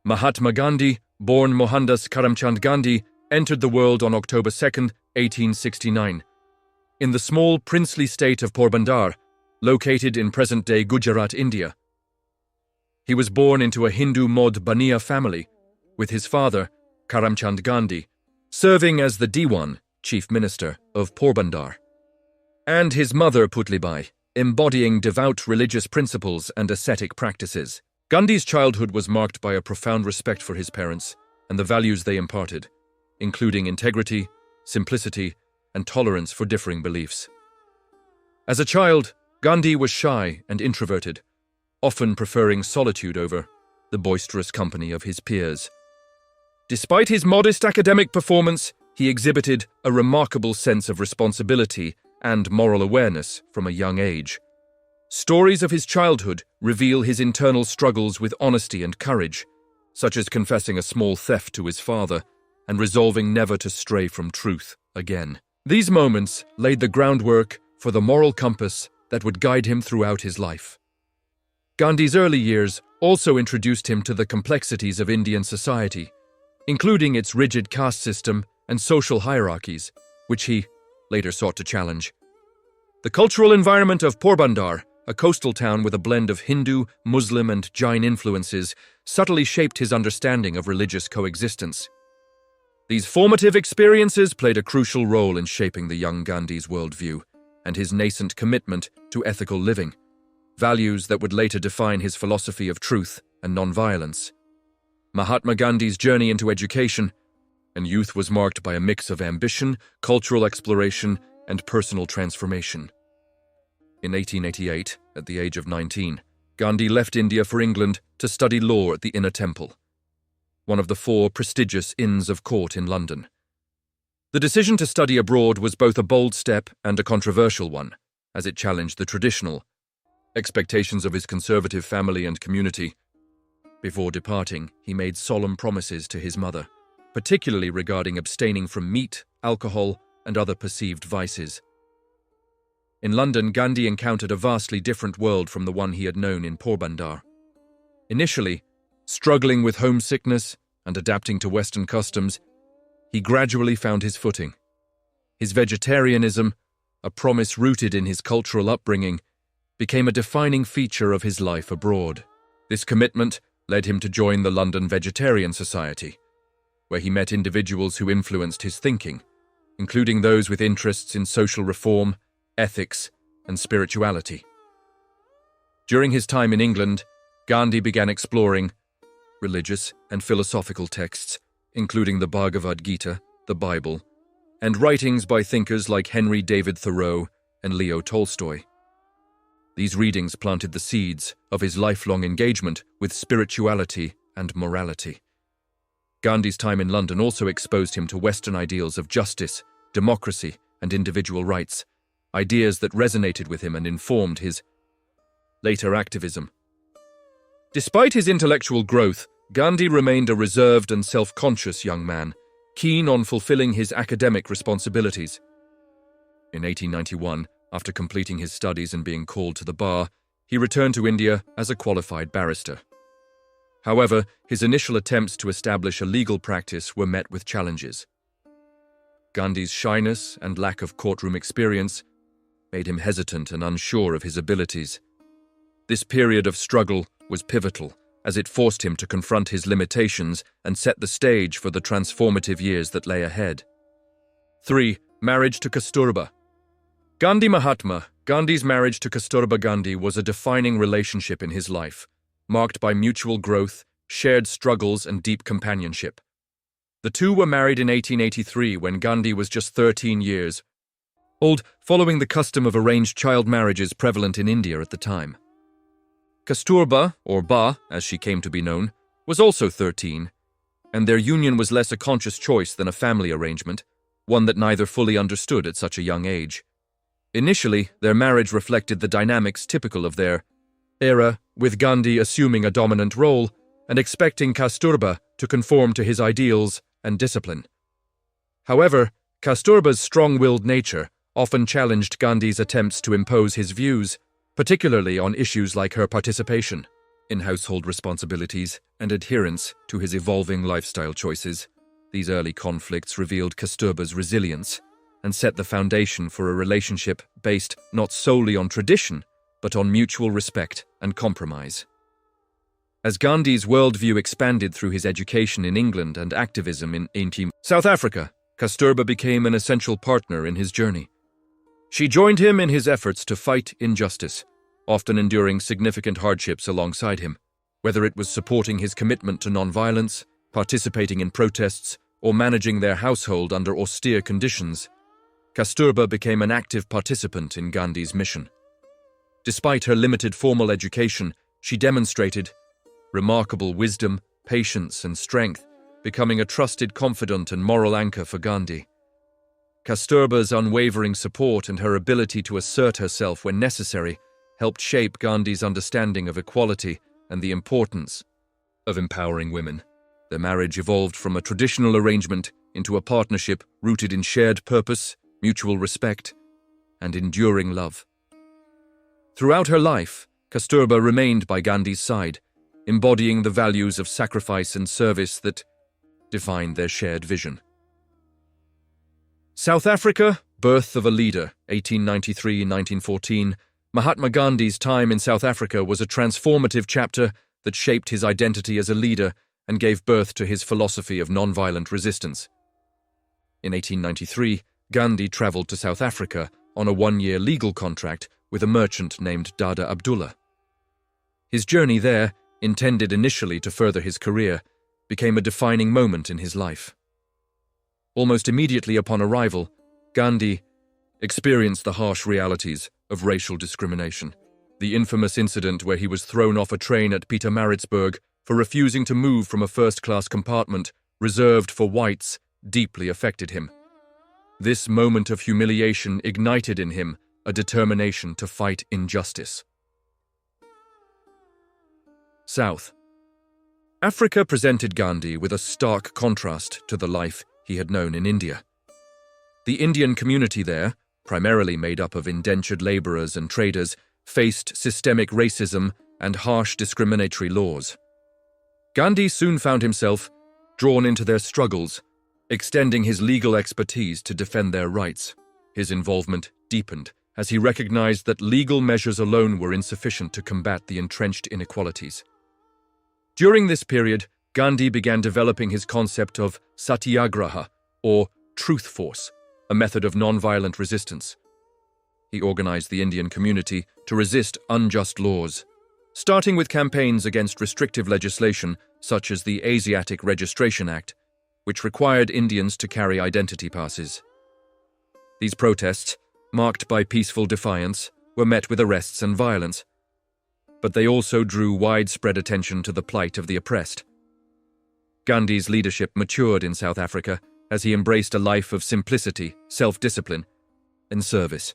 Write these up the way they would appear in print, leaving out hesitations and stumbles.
Mahatma Gandhi, born Mohandas Karamchand Gandhi, entered the world on October 2, 1869, in the small princely state of Porbandar, located in present-day Gujarat, India. He was born into a Hindu Modh Bania family, with his father, Karamchand Gandhi, serving as the diwan, chief minister, of Porbandar, and his mother Putlibai, embodying devout religious principles and ascetic practices. Gandhi's childhood was marked by a profound respect for his parents and the values they imparted, including integrity, simplicity, and tolerance for differing beliefs. As a child, Gandhi was shy and introverted, often preferring solitude over the boisterous company of his peers. Despite his modest academic performance, he exhibited a remarkable sense of responsibility and moral awareness from a young age. Stories of his childhood reveal his internal struggles with honesty and courage, such as confessing a small theft to his father and resolving never to stray from truth again. These moments laid the groundwork for the moral compass that would guide him throughout his life. Gandhi's early years also introduced him to the complexities of Indian society, including its rigid caste system and social hierarchies, which he later sought to challenge. The cultural environment of Porbandar, a coastal town with a blend of Hindu, Muslim, and Jain influences, subtly shaped his understanding of religious coexistence. These formative experiences played a crucial role in shaping the young Gandhi's worldview and his nascent commitment to ethical living, values that would later define his philosophy of truth and nonviolence. Mahatma Gandhi's journey into education and youth was marked by a mix of ambition, cultural exploration, and personal transformation. In 1888, at the age of 19, Gandhi left India for England to study law at the Inner Temple, one of the 4 prestigious Inns of Court in London. The decision to study abroad was both a bold step and a controversial one, as it challenged the traditional expectations of his conservative family and community. Before departing, he made solemn promises to his mother, particularly regarding abstaining from meat, alcohol, and other perceived vices. In London, Gandhi encountered a vastly different world from the one he had known in Porbandar. Initially, struggling with homesickness and adapting to Western customs, he gradually found his footing. His vegetarianism, a promise rooted in his cultural upbringing, became a defining feature of his life abroad. This commitment led him to join the London Vegetarian Society, where he met individuals who influenced his thinking, including those with interests in social reform, ethics, and spirituality. During his time in England, Gandhi began exploring religious and philosophical texts, including the Bhagavad Gita, the Bible, and writings by thinkers like Henry David Thoreau and Leo Tolstoy. These readings planted the seeds of his lifelong engagement with spirituality and morality. Gandhi's time in London also exposed him to Western ideals of justice, democracy, and individual rights, ideas that resonated with him and informed his later activism. Despite his intellectual growth, Gandhi remained a reserved and self-conscious young man, keen on fulfilling his academic responsibilities. In 1891, after completing his studies and being called to the bar, he returned to India as a qualified barrister. However, his initial attempts to establish a legal practice were met with challenges. Gandhi's shyness and lack of courtroom experience made him hesitant and unsure of his abilities. This period of struggle was pivotal, as it forced him to confront his limitations and set the stage for the transformative years that lay ahead. 3. Marriage to Kasturba. Mahatma Gandhi's marriage to Kasturba Gandhi was a defining relationship in his life, marked by mutual growth, shared struggles, and deep companionship. The two were married in 1883 when Gandhi was just 13 years old, following the custom of arranged child marriages prevalent in India at the time. Kasturba, or Ba, as she came to be known, was also 13, and their union was less a conscious choice than a family arrangement, one that neither fully understood at such a young age. Initially, their marriage reflected the dynamics typical of their era, with Gandhi assuming a dominant role and expecting Kasturba to conform to his ideals and discipline. However, Kasturba's strong-willed nature often challenged Gandhi's attempts to impose his views, particularly on issues like her participation. in household responsibilities and adherence to his evolving lifestyle choices. These early conflicts revealed Kasturba's resilience and set the foundation for a relationship based not solely on tradition, but on mutual respect and compromise. As Gandhi's worldview expanded through his education in England and activism in South Africa, Kasturba became an essential partner in his journey. She joined him in his efforts to fight injustice, often enduring significant hardships alongside him, whether it was supporting his commitment to nonviolence, participating in protests, or managing their household under austere conditions. Kasturba became an active participant in Gandhi's mission. Despite her limited formal education, she demonstrated remarkable wisdom, patience, and strength, becoming a trusted confidant and moral anchor for Gandhi. Kasturba's unwavering support and her ability to assert herself when necessary helped shape Gandhi's understanding of equality and the importance of empowering women. Their marriage evolved from a traditional arrangement into a partnership rooted in shared purpose, mutual respect, and enduring love. Throughout her life, Kasturba remained by Gandhi's side, embodying the values of sacrifice and service that defined their shared vision. South Africa, birth of a leader, 1893-1914. Mahatma Gandhi's time in South Africa was a transformative chapter that shaped his identity as a leader and gave birth to his philosophy of nonviolent resistance. In 1893, Gandhi travelled to South Africa on a one-year legal contract with a merchant named Dada Abdullah. His journey there, intended initially to further his career, became a defining moment in his life. Almost immediately upon arrival, Gandhi experienced the harsh realities of racial discrimination. The infamous incident where he was thrown off a train at Pietermaritzburg for refusing to move from a first-class compartment reserved for whites deeply affected him. This moment of humiliation ignited in him a determination to fight injustice. South Africa presented Gandhi with a stark contrast to the life he had known in India. The Indian community there, primarily made up of indentured labourers and traders, faced systemic racism and harsh discriminatory laws. Gandhi soon found himself drawn into their struggles, extending his legal expertise to defend their rights. His involvement deepened as he recognized that legal measures alone were insufficient to combat the entrenched inequalities. During this period, Gandhi began developing his concept of satyagraha, or truth force, a method of nonviolent resistance. He organized the Indian community to resist unjust laws, starting with campaigns against restrictive legislation such as the Asiatic Registration Act, which required Indians to carry identity passes. These protests, marked by peaceful defiance, were met with arrests and violence, but they also drew widespread attention to the plight of the oppressed. Gandhi's leadership matured in South Africa as he embraced a life of simplicity, self-discipline, and service.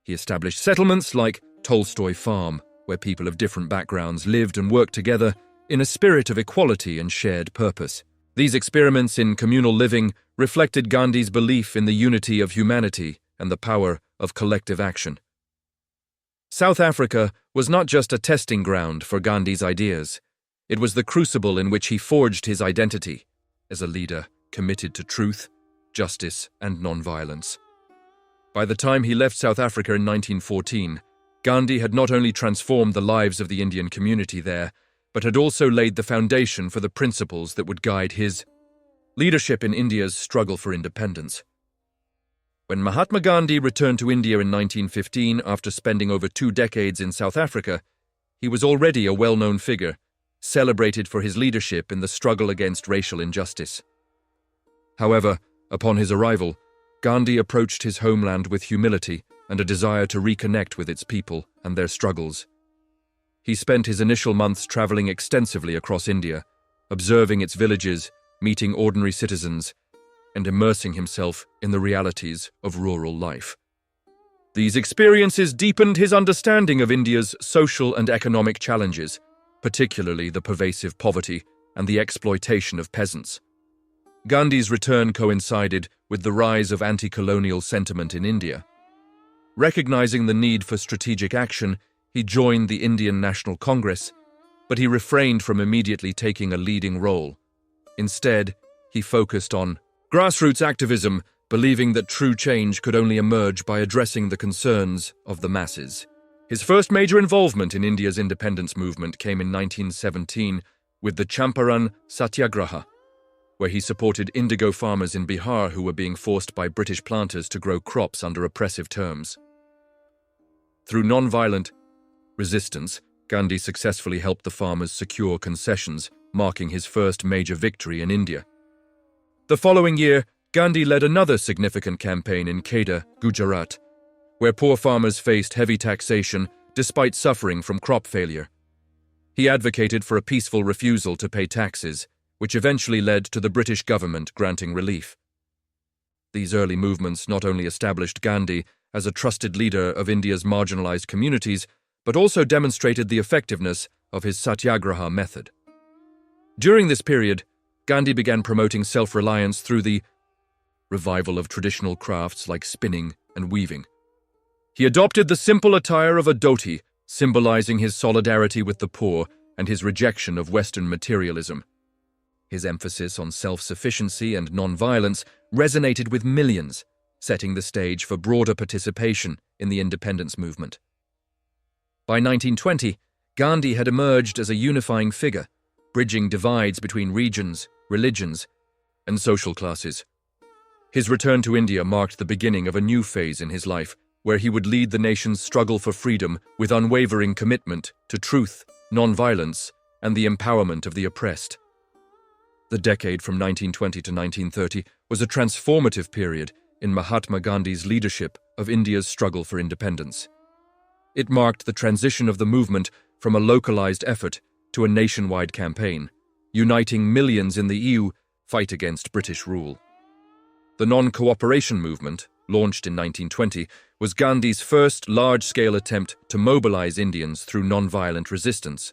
He established settlements like Tolstoy Farm, where people of different backgrounds lived and worked together in a spirit of equality and shared purpose. These experiments in communal living reflected Gandhi's belief in the unity of humanity and the power of collective action. South Africa was not just a testing ground for Gandhi's ideas. It was the crucible in which he forged his identity as a leader committed to truth, justice, and nonviolence. By the time he left South Africa in 1914, Gandhi had not only transformed the lives of the Indian community there, but had also laid the foundation for the principles that would guide his leadership in India's struggle for independence. When Mahatma Gandhi returned to India in 1915 after spending over 2 decades in South Africa, he was already a well-known figure, celebrated for his leadership in the struggle against racial injustice. However, upon his arrival, Gandhi approached his homeland with humility and a desire to reconnect with its people and their struggles. He spent his initial months traveling extensively across India, observing its villages, meeting ordinary citizens, and immersing himself in the realities of rural life. These experiences deepened his understanding of India's social and economic challenges, particularly the pervasive poverty and the exploitation of peasants. Gandhi's return coincided with the rise of anti-colonial sentiment in India. Recognizing the need for strategic action, he joined the Indian National Congress but he refrained from immediately taking a leading role. Instead, he focused on grassroots activism, believing that true change could only emerge by addressing the concerns of the masses. His first major involvement in India's independence movement came in 1917 with the Champaran Satyagraha, where he supported indigo farmers in Bihar who were being forced by British planters to grow crops under oppressive terms. Through non-violent resistance, Gandhi successfully helped the farmers secure concessions, marking his first major victory in India. The following year, Gandhi led another significant campaign in Kheda, Gujarat, where poor farmers faced heavy taxation despite suffering from crop failure. He advocated for a peaceful refusal to pay taxes, which eventually led to the British government granting relief. These early movements not only established Gandhi as a trusted leader of India's marginalized communities, but also demonstrated the effectiveness of his Satyagraha method. During this period, Gandhi began promoting self-reliance through the revival of traditional crafts like spinning and weaving. He adopted the simple attire of a dhoti, symbolizing his solidarity with the poor and his rejection of Western materialism. His emphasis on self-sufficiency and non-violence resonated with millions, setting the stage for broader participation in the independence movement. By 1920, Gandhi had emerged as a unifying figure, bridging divides between regions, religions, and social classes. His return to India marked the beginning of a new phase in his life, where he would lead the nation's struggle for freedom with unwavering commitment to truth, non-violence, and the empowerment of the oppressed. The decade from 1920 to 1930 was a transformative period in Mahatma Gandhi's leadership of India's struggle for independence. It marked the transition of the movement from a localized effort to a nationwide campaign, uniting millions in the EU fight against British rule. The non-cooperation movement, launched in 1920, was Gandhi's first large-scale attempt to mobilize Indians through non-violent resistance.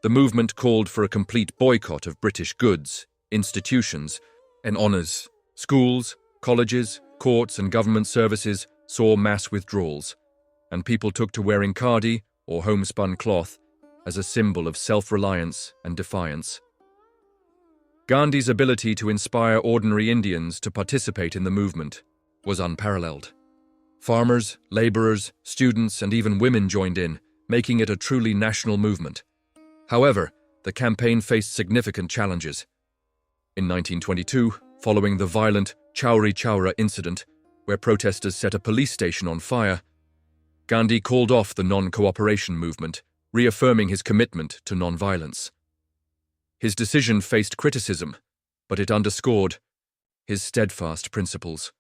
The movement called for a complete boycott of British goods, institutions, and honours. Schools, colleges, courts, and government services saw mass withdrawals, and people took to wearing khadi, or homespun cloth, as a symbol of self-reliance and defiance. Gandhi's ability to inspire ordinary Indians to participate in the movement was unparalleled. Farmers, labourers, students, and even women joined in, making it a truly national movement. However, the campaign faced significant challenges. In 1922, following the violent Chauri Chaura incident, where protesters set a police station on fire, Gandhi called off the non-cooperation movement, reaffirming his commitment to non-violence. His decision faced criticism, but it underscored his steadfast principles.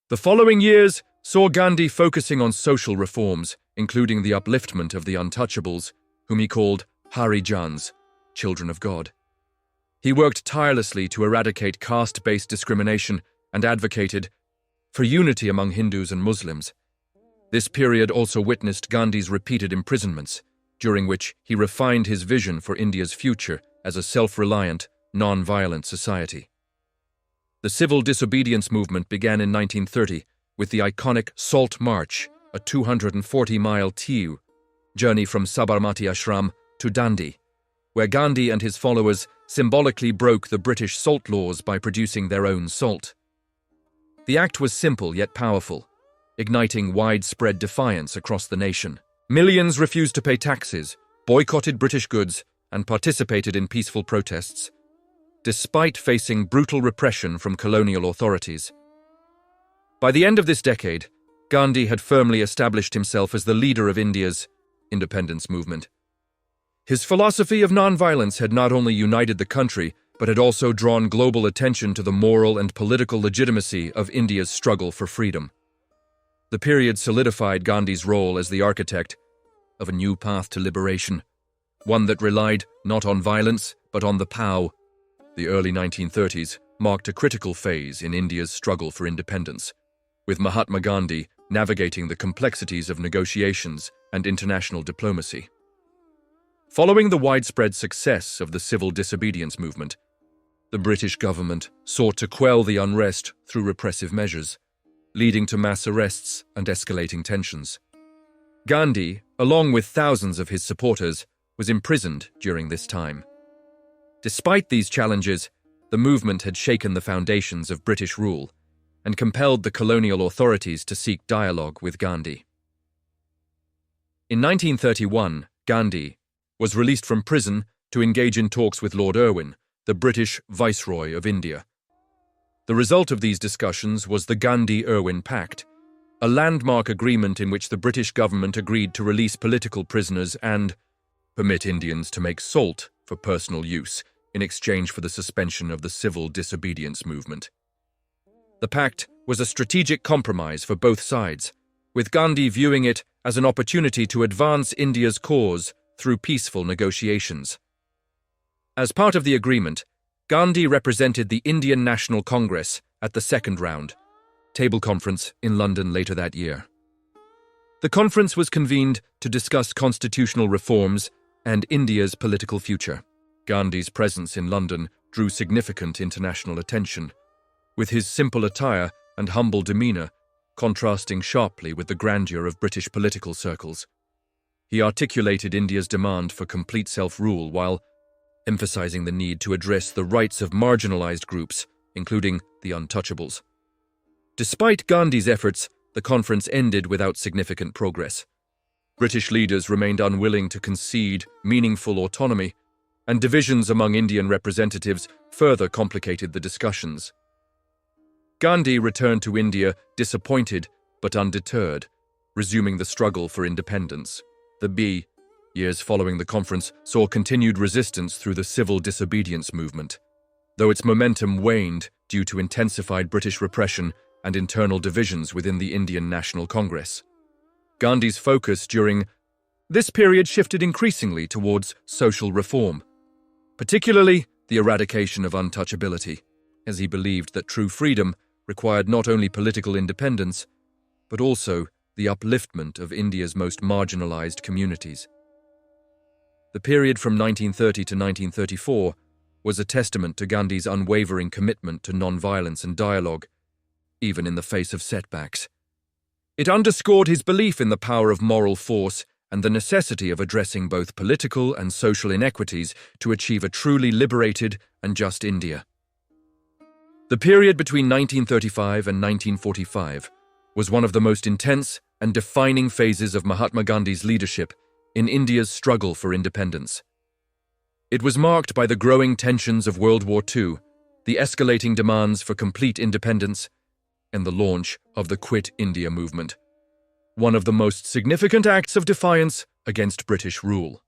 The following years saw Gandhi focusing on social reforms, including the upliftment of the untouchables, whom he called Harijans, children of God. He worked tirelessly to eradicate caste-based discrimination and advocated for unity among Hindus and Muslims. This period also witnessed Gandhi's repeated imprisonments, during which he refined his vision for India's future as a self-reliant, non-violent society. The civil disobedience movement began in 1930 with the iconic Salt March, a 240-mile journey from Sabarmati Ashram to Dandi, where Gandhi and his followers symbolically broke the British salt laws by producing their own salt. The act was simple yet powerful, igniting widespread defiance across the nation. Millions refused to pay taxes, boycotted British goods, and participated in peaceful protests, despite facing brutal repression from colonial authorities. By the end of this decade, Gandhi had firmly established himself as the leader of India's independence movement. His philosophy of non-violence had not only united the country, but had also drawn global attention to the moral and political legitimacy of India's struggle for freedom. The period solidified Gandhi's role as the architect of a new path to liberation, one that relied not on violence, but on the POW. The early 1930s marked a critical phase in India's struggle for independence, with Mahatma Gandhi navigating the complexities of negotiations and international diplomacy. Following the widespread success of the civil disobedience movement, the British government sought to quell the unrest through repressive measures, leading to mass arrests and escalating tensions. Gandhi, along with thousands of his supporters, was imprisoned during this time. Despite these challenges, the movement had shaken the foundations of British rule and compelled the colonial authorities to seek dialogue with Gandhi. In 1931, Gandhi was released from prison to engage in talks with Lord Irwin, the British Viceroy of India. The result of these discussions was the Gandhi-Irwin Pact, a landmark agreement in which the British government agreed to release political prisoners and permit Indians to make salt for personal use in exchange for the suspension of the civil disobedience movement. The pact was a strategic compromise for both sides, with Gandhi viewing it as an opportunity to advance India's cause through peaceful negotiations. As part of the agreement, Gandhi represented the Indian National Congress at the second round table conference in London later that year. The conference was convened to discuss constitutional reforms and India's political future. Gandhi's presence in London drew significant international attention, with his simple attire and humble demeanour contrasting sharply with the grandeur of British political circles. He articulated India's demand for complete self-rule while emphasizing the need to address the rights of marginalized groups, including the untouchables. Despite Gandhi's efforts, the conference ended without significant progress. British leaders remained unwilling to concede meaningful autonomy, and divisions among Indian representatives further complicated the discussions. Gandhi returned to India disappointed but undeterred, resuming the struggle for independence. The years following the conference saw continued resistance through the civil disobedience movement, though its momentum waned due to intensified British repression and internal divisions within the Indian National Congress. Gandhi's focus during this period shifted increasingly towards social reform, particularly the eradication of untouchability, as he believed that true freedom required not only political independence, but also the upliftment of India's most marginalized communities. The period from 1930 to 1934 was a testament to Gandhi's unwavering commitment to non-violence and dialogue, even in the face of setbacks. It underscored his belief in the power of moral force and the necessity of addressing both political and social inequities to achieve a truly liberated and just India. The period between 1935 and 1945 was one of the most intense and defining phases of Mahatma Gandhi's leadership in India's struggle for independence. It was marked by the growing tensions of World War II, the escalating demands for complete independence, and the launch of the Quit India movement, one of the most significant acts of defiance against British rule.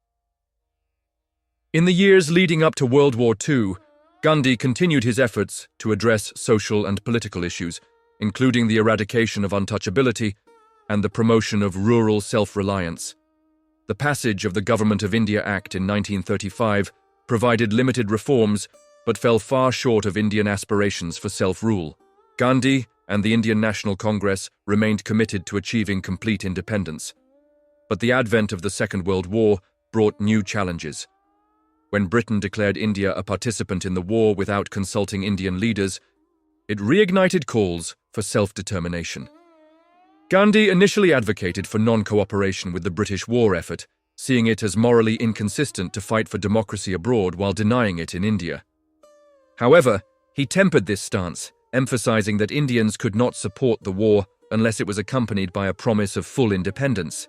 In the years leading up to World War II, Gandhi continued his efforts to address social and political issues, including the eradication of untouchability and the promotion of rural self-reliance. The passage of the Government of India Act in 1935 provided limited reforms but fell far short of Indian aspirations for self-rule. Gandhi and the Indian National Congress remained committed to achieving complete independence. But the advent of the Second World War brought new challenges. When Britain declared India a participant in the war without consulting Indian leaders, it reignited calls for self-determination. Gandhi initially advocated for non-cooperation with the British war effort, seeing it as morally inconsistent to fight for democracy abroad while denying it in India. However, he tempered this stance, emphasizing that Indians could not support the war unless it was accompanied by a promise of full independence.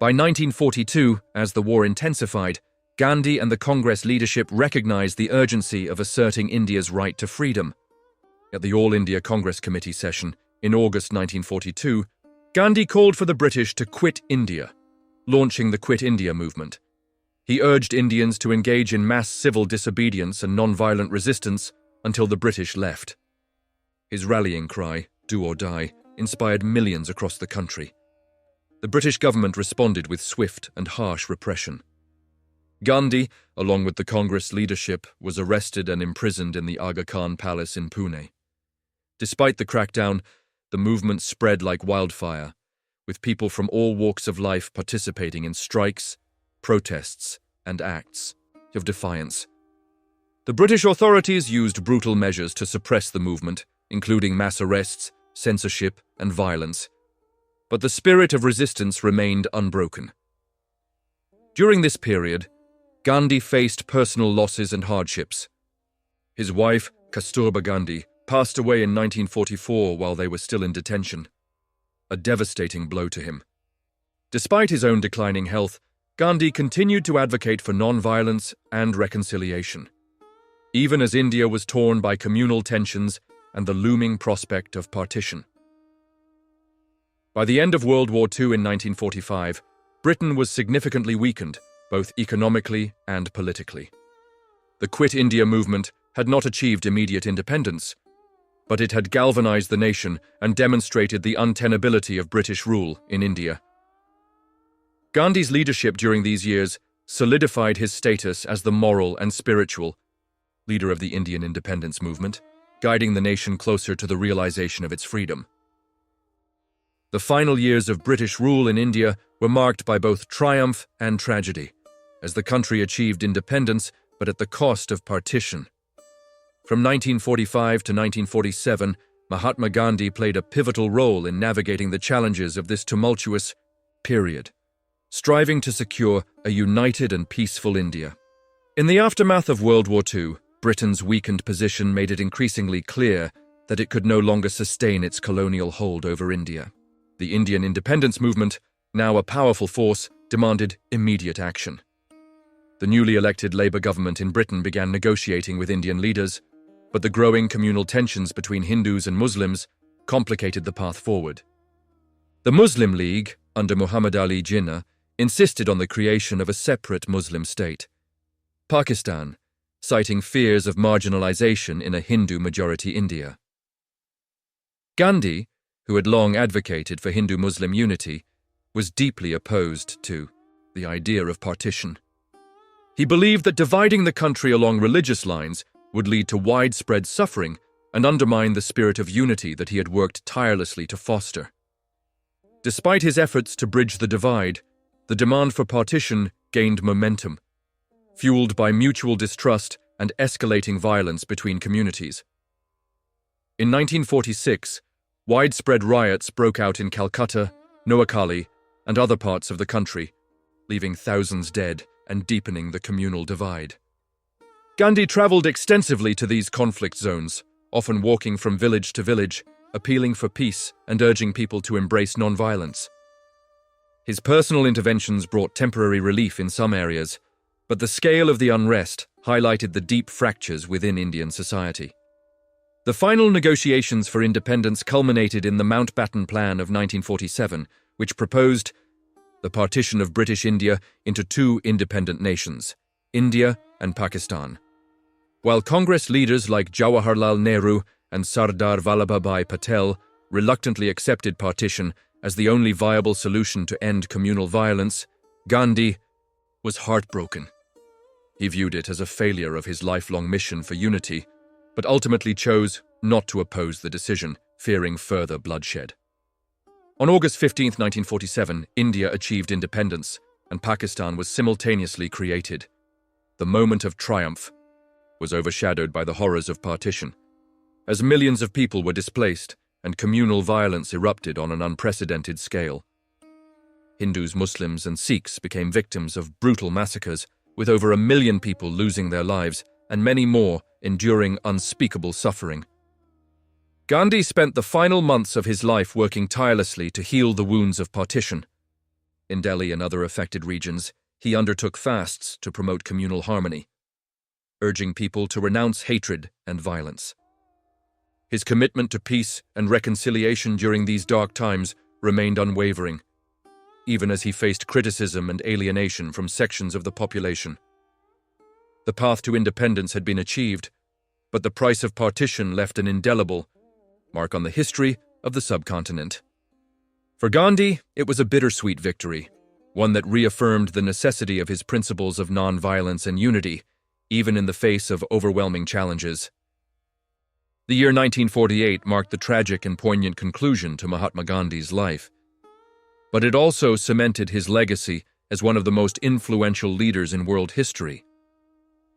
By 1942, as the war intensified, Gandhi and the Congress leadership recognized the urgency of asserting India's right to freedom. At the All India Congress Committee session in August 1942, Gandhi called for the British to quit India, launching the Quit India movement. He urged Indians to engage in mass civil disobedience and non-violent resistance until the British left. His rallying cry, "Do or die," inspired millions across the country. The British government responded with swift and harsh repression. Gandhi, along with the Congress leadership, was arrested and imprisoned in the Aga Khan Palace in Pune. Despite the crackdown, the movement spread like wildfire, with people from all walks of life participating in strikes, protests, and acts of defiance. The British authorities used brutal measures to suppress the movement, including mass arrests, censorship, and violence. But the spirit of resistance remained unbroken. During this period, Gandhi faced personal losses and hardships. His wife, Kasturba Gandhi, passed away in 1944 while they were still in detention, a devastating blow to him. Despite his own declining health, Gandhi continued to advocate for non-violence and reconciliation, even as India was torn by communal tensions and the looming prospect of partition. By the end of World War II in 1945, Britain was significantly weakened, both economically and politically. The Quit India movement had not achieved immediate independence, but it had galvanized the nation and demonstrated the untenability of British rule in India. Gandhi's leadership during these years solidified his status as the moral and spiritual leader of the Indian independence movement, guiding the nation closer to the realization of its freedom. The final years of British rule in India were marked by both triumph and tragedy, as the country achieved independence, but at the cost of partition. From 1945 to 1947, Mahatma Gandhi played a pivotal role in navigating the challenges of this tumultuous period, striving to secure a united and peaceful India. In the aftermath of World War II, Britain's weakened position made it increasingly clear that it could no longer sustain its colonial hold over India. The Indian independence movement, now a powerful force, demanded immediate action. The newly elected Labour government in Britain began negotiating with Indian leaders, but the growing communal tensions between Hindus and Muslims complicated the path forward. The Muslim League, under Muhammad Ali Jinnah, insisted on the creation of a separate Muslim state, Pakistan, citing fears of marginalization in a Hindu-majority India. Gandhi, who had long advocated for Hindu-Muslim unity, was deeply opposed to the idea of partition. He believed that dividing the country along religious lines would lead to widespread suffering and undermine the spirit of unity that he had worked tirelessly to foster. Despite his efforts to bridge the divide, the demand for partition gained momentum, fueled by mutual distrust and escalating violence between communities. In 1946, widespread riots broke out in Calcutta, Noakhali, and other parts of the country, leaving thousands dead and deepening the communal divide. Gandhi traveled extensively to these conflict zones, often walking from village to village, appealing for peace and urging people to embrace nonviolence. His personal interventions brought temporary relief in some areas, but the scale of the unrest highlighted the deep fractures within Indian society. The final negotiations for independence culminated in the Mountbatten Plan of 1947, which proposed the partition of British India into two independent nations, India and Pakistan. While Congress leaders like Jawaharlal Nehru and Sardar Vallabhbhai Patel reluctantly accepted partition as the only viable solution to end communal violence, Gandhi was heartbroken. He viewed it as a failure of his lifelong mission for unity, but ultimately chose not to oppose the decision, fearing further bloodshed. On August 15, 1947, India achieved independence, and Pakistan was simultaneously created. The moment of triumph was overshadowed by the horrors of partition, as millions of people were displaced and communal violence erupted on an unprecedented scale. Hindus, Muslims, and Sikhs became victims of brutal massacres, with over 1 million people losing their lives and many more enduring unspeakable suffering. Gandhi spent the final months of his life working tirelessly to heal the wounds of partition. In Delhi and other affected regions, he undertook fasts to promote communal harmony, urging people to renounce hatred and violence. His commitment to peace and reconciliation during these dark times remained unwavering, even as he faced criticism and alienation from sections of the population. The path to independence had been achieved, but the price of partition left an indelible mark on the history of the subcontinent. For Gandhi, it was a bittersweet victory, one that reaffirmed the necessity of his principles of non-violence and unity, even in the face of overwhelming challenges. The year 1948 marked the tragic and poignant conclusion to Mahatma Gandhi's life, but it also cemented his legacy as one of the most influential leaders in world history.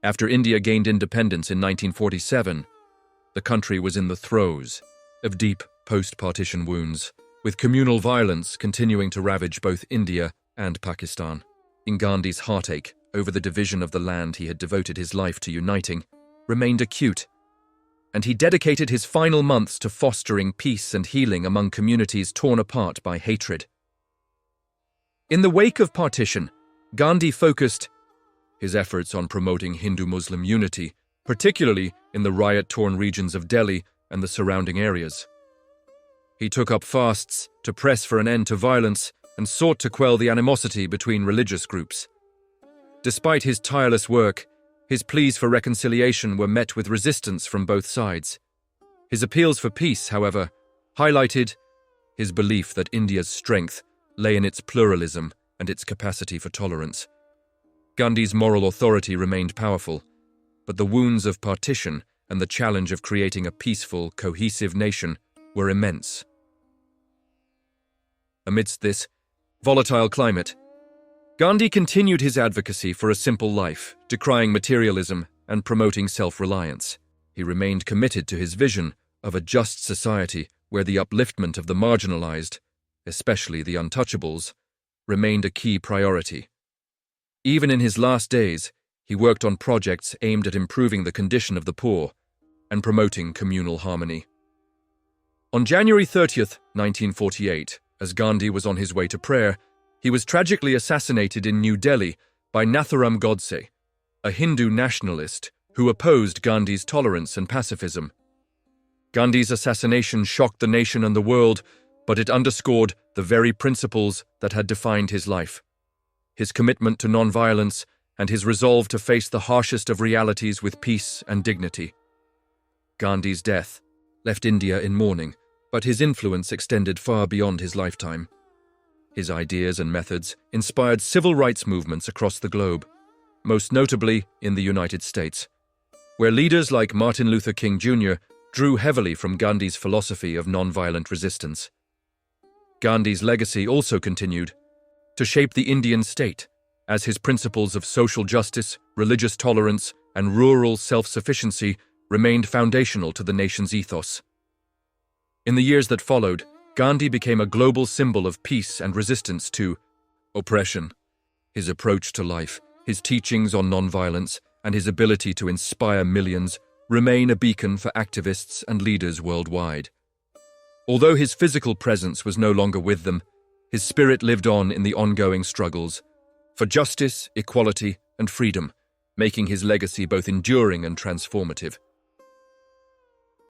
After India gained independence in 1947, the country was in the throes of deep post-partition wounds, with communal violence continuing to ravage both India and Pakistan. in Gandhi's heartache over the division of the land he had devoted his life to uniting remained acute, and he dedicated his final months to fostering peace and healing among communities torn apart by hatred. In the wake of partition, Gandhi focused his efforts on promoting Hindu-Muslim unity, particularly in the riot-torn regions of Delhi and the surrounding areas. He took up fasts to press for an end to violence and sought to quell the animosity between religious groups. Despite his tireless work, his pleas for reconciliation were met with resistance from both sides. His appeals for peace, however, highlighted his belief that India's strength lay in its pluralism and its capacity for tolerance. Gandhi's moral authority remained powerful, but the wounds of partition and the challenge of creating a peaceful, cohesive nation were immense. Amidst this volatile climate, Gandhi continued his advocacy for a simple life, decrying materialism and promoting self-reliance. He remained committed to his vision of a just society where the upliftment of the marginalized, especially the untouchables, remained a key priority. Even in his last days, he worked on projects aimed at improving the condition of the poor and promoting communal harmony. On January 30th, 1948, as Gandhi was on his way to prayer, he was tragically assassinated in New Delhi by Nathuram Godse, a Hindu nationalist who opposed Gandhi's tolerance and pacifism. Gandhi's assassination shocked the nation and the world, but it underscored the very principles that had defined his life: his commitment to nonviolence and his resolve to face the harshest of realities with peace and dignity. Gandhi's death left India in mourning, but his influence extended far beyond his lifetime. His ideas and methods inspired civil rights movements across the globe, most notably in the United States, where leaders like Martin Luther King Jr. drew heavily from Gandhi's philosophy of nonviolent resistance. Gandhi's legacy also continued to shape the Indian state, as his principles of social justice, religious tolerance, and rural self-sufficiency remained foundational to the nation's ethos. In the years that followed, Gandhi became a global symbol of peace and resistance to oppression. His approach to life, his teachings on nonviolence, and his ability to inspire millions remain a beacon for activists and leaders worldwide. Although his physical presence was no longer with them, his spirit lived on in the ongoing struggles for justice, equality, and freedom, making his legacy both enduring and transformative.